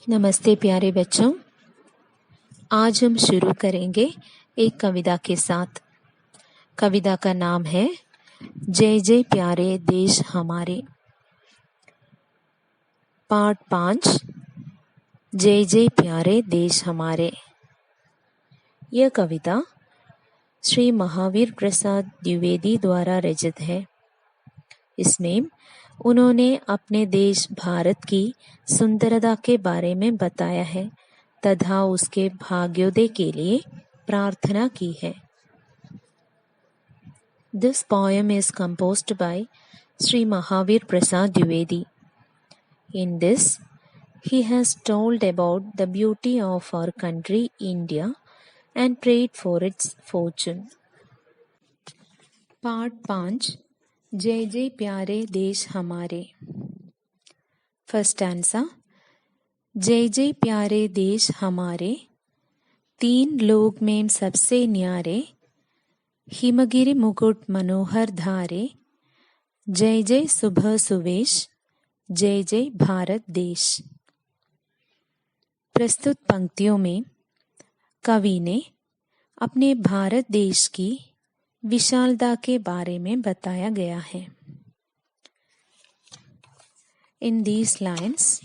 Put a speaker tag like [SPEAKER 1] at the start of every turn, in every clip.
[SPEAKER 1] नमस्ते प्यारे बच्चों। आज हम शुरू करेंगे एक कविता के साथ। कविता का नाम है जय जय प्यारे देश हमारे। पार्ट 5 जय जय प्यारे देश हमारे। यह कविता श्री महावीर प्रसाद द्विवेदी द्वारा रचित है। इसमें उन्होंने अपने देश भारत की सुंदरता के बारे में बताया है तथा उसके भाग्योदय के लिए प्रार्थना की है। This poem is composed by Sri Mahavir Prasad Dwivedi. In this, he has told about the beauty of our country, India, and prayed for its fortune. Part 5 जय जय प्यारे देश हमारे। First stanza। जय जय प्यारे देश हमारे, तीन लोक में सबसे न्यारे, हिमगिरि मुकुट मनोहर धारे, जय जय सुबह सुवेश, जय जय भारत देश। प्रस्तुत पंक्तियों में कवि ने अपने भारत देश की विशालता के बारे में बताया गया है। In these lines,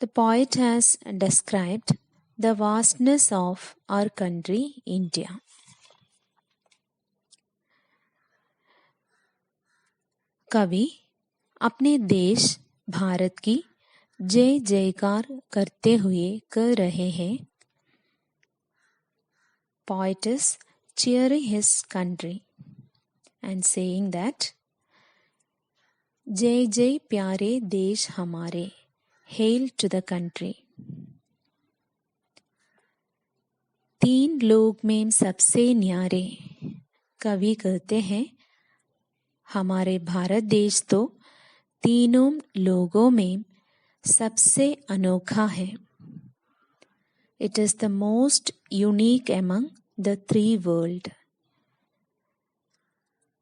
[SPEAKER 1] the poet has described the vastness of our country, India. कवि अपने देश भारत की जय जयकार करते हुए कह रहे हैं। Poet is cheering his country and saying that जय जय प्यारे देश हमारे, hail to the country। तीन लोक में सबसे न्यारे, कवि कहते हैं हमारे भारत देश तो तीनों लोगों में सबसे अनोखा है। It is the most unique among the three world।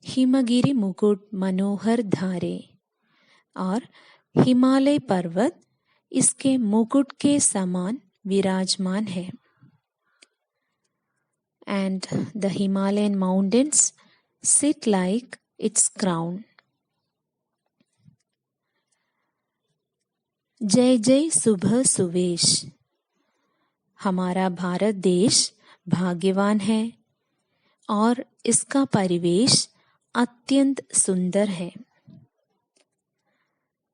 [SPEAKER 1] Himgiri मुकुट मनोहर धारे, और हिमालय पर्वत इसके मुकुट के समान विराजमान है। And the Himalayan mountains sit like its crown। जय जय सुबह सुवेश, हमारा भारत देश भाग्यवान है और इसका परिवेश अत्यंत सुंदर है।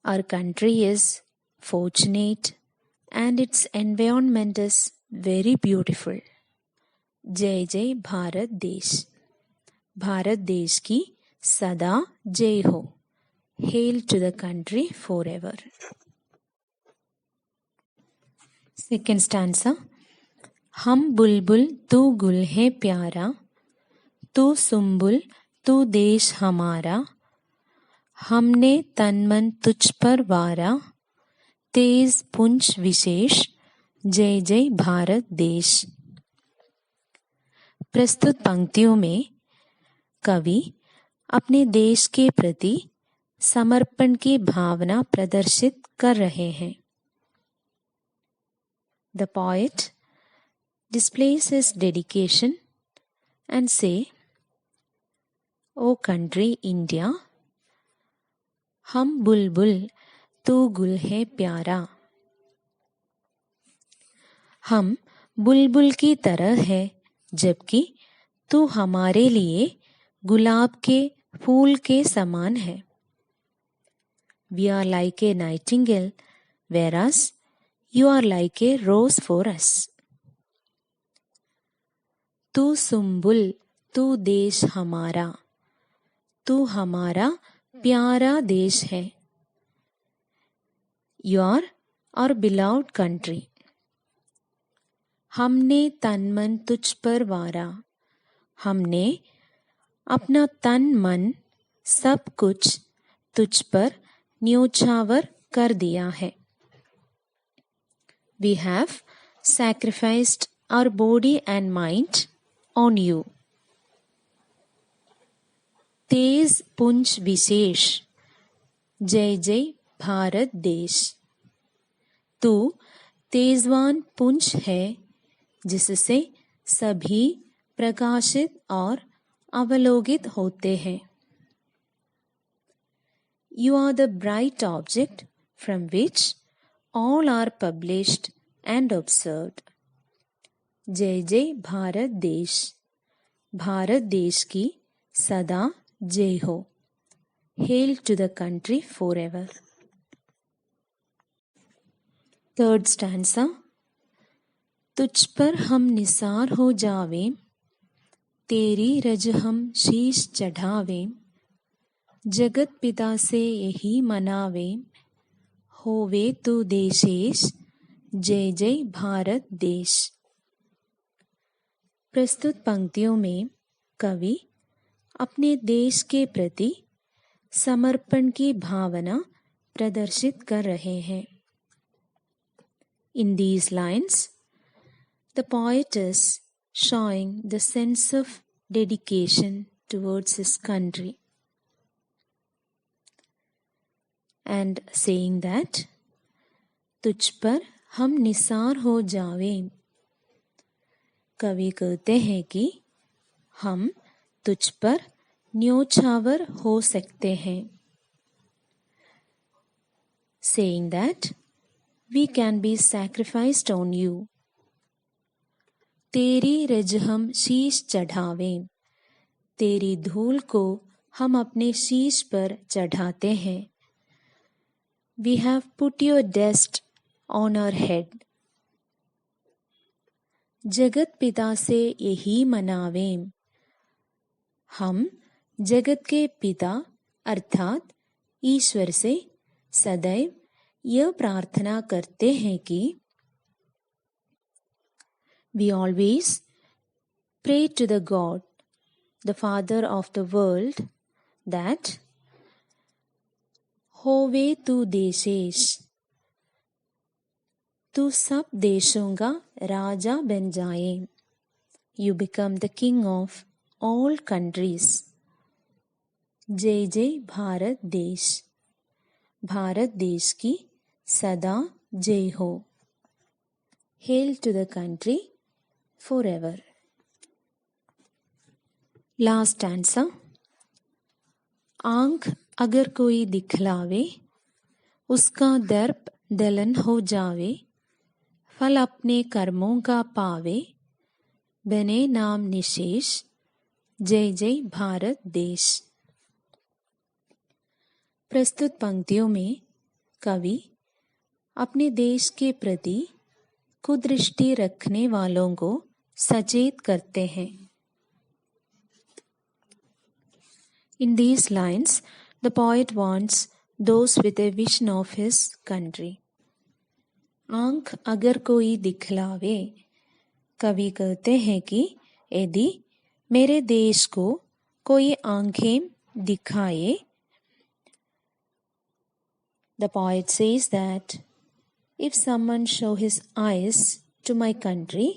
[SPEAKER 1] Our country is fortunate and its environment is very beautiful। जय जय भारत देश, भारत देश की सदा जय हो। Hail to the country forever। Second stanza. हम बुलबुल तू गुल है प्यारा, तू सुम्बुल तू देश हमारा, हमने तन मन तुझ पर वारा, तेज पुंज विशेष, जय जय भारत देश। प्रस्तुत पंक्तियों में कवि अपने देश के प्रति समर्पण की भावना प्रदर्शित कर रहे हैं। The poet displays his dedication and say, O country India, हम बुलबुल तू गुल है प्यारा, हम बुलबुल की तरह है जबकि तू हमारे लिए गुलाब के फूल के समान है। We are like a nightingale, whereas you are like a rose for us। तू सुम्बुल तू देश हमारा, तू हमारा प्यारा देश है। You are our beloved country। हमने तन मन तुझ पर वारा, हमने अपना तन मन सब कुछ तुझ पर न्योछावर कर दिया है। We have sacrificed our body and mind on you। तेज पुंज विशेष, जय जय भारत देश। तू तेजवान पुंज है जिससे सभी प्रकाशित और अवलोकित होते हैं। You are the bright object from which all are published and observed. जय जय भारत देश, भारत देश की सदा जय हो। Hail to the country forever. Third stanza. तुझ पर हम निसार हो जावें, तेरी रज हम शीश चढ़ावें, जगत पिता से यही मनावें, होवे तू देशेश, जय जय भारत देश। प्रस्तुत पंक्तियों में कवि अपने देश के प्रति समर्पण की भावना प्रदर्शित कर रहे हैं। In these lines, the poet is showing the sense of dedication towards his country and saying that तुझ पर हम निसार हो जावें। कवि कहते हैं कि हम तुझ पर न्योछावर हो सकते हैं। Saying that we can be sacrificed on you. तेरी रज हम शीश चढ़ावें, तेरी धूल को हम अपने शीश पर चढ़ाते हैं। We have put your dust on our head. जगत पिता से यही मनावें, हम जगत के पिता अर्थात ईश्वर से सदैव यह प्रार्थना करते हैं कि we always pray to the God, the Father of the world, that होवे तू देशेश, तू सब देशों का राजा बन जाए। You become the king of all countries. जय जय भारत देश, भारत देश की सदा जय हो। Hail to the country forever. Last stanza. आंख अगर कोई दिखलावे, उसका दर्प दलन हो जावे, फल अपने कर्मों का पावे, बने नाम निशेष, जय जय भारत देश। प्रस्तुत पंक्तियों में कवि अपने देश के प्रति कुदृष्टि रखने वालों को सचेत करते हैं। In these lines, the poet wants those with a vision of his country. आंख अगर कोई दिखलावे, कवि कहते हैं कि यदि मेरे देश को कोई आंखें दिखाए, the poet says that if someone show his eyes to my country,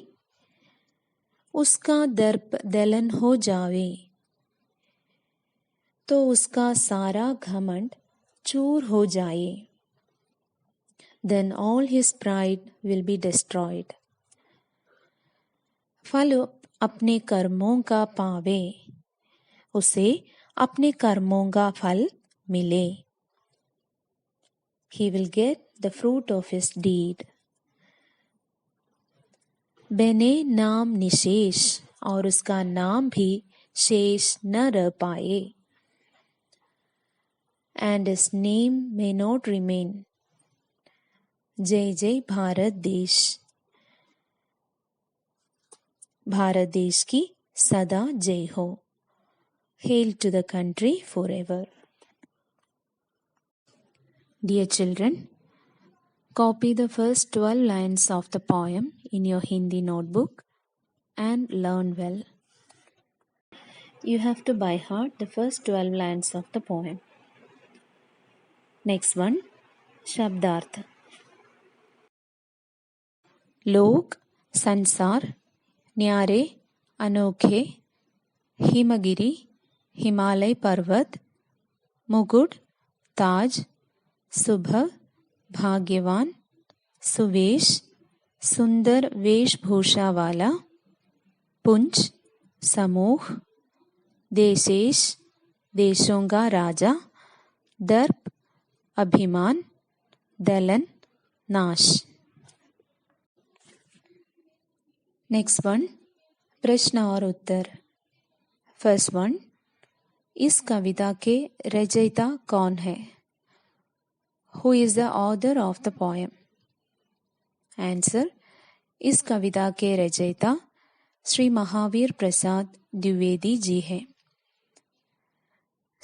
[SPEAKER 1] उसका दर्प दलन हो जावे, तो उसका सारा घमंड चूर हो जाए। Then all his pride will be destroyed. फल अपने कर्मों का पावे, उसे अपने कर्मों का फल मिले। He will get the fruit of his deed. बने नाम निशेष, और उसका नाम भी शेष न रह पाए। And his name may not remain. जय जय भारत देश, भारत देश की सदा जय हो। Hail to the country forever. Dear children, copy the first 12 lines of the poem in your Hindi notebook and learn well. You have to by heart the first 12 lines of the poem. Next one, शब्दार्थ। लोक, संसार, न्यारे, अनोखे, हिमगिरी, हिमालय पर्वत, मुकुट, ताज, सुबह, भाग्यवान, सुवेश सुंदर वेशभूषा वाला, पुंज समूह, देशेश देशों का राजा, दर्प अभिमान, दलन नाश। नेक्स्ट वन, प्रश्न और उत्तर। फर्स्ट वन, इस कविता के रचयिता कौन है? Who is the author of the poem? Answer, इस कविता के रचयिता श्री महावीर प्रसाद द्विवेदी जी हैं।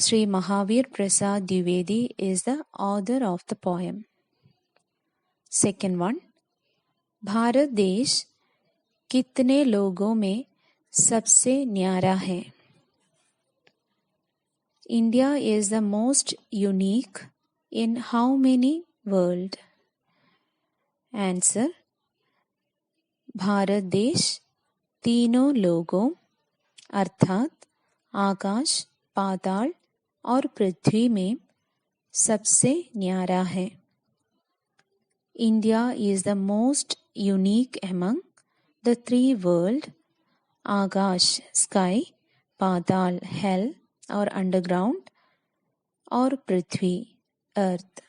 [SPEAKER 1] Shri Mahavir Prasad Dwivedi is the author of the poem. Second one, Bharat देश कितने लोगों में सबसे न्यारा है? India is the most unique in how many world? Answer, Bharat देश तीनों लोगों अर्थात आकाश, पाताल और पृथ्वी में सबसे न्यारा है। India is the most unique among the three world, Akash sky, Patal hell और underground और पृथ्वी earth।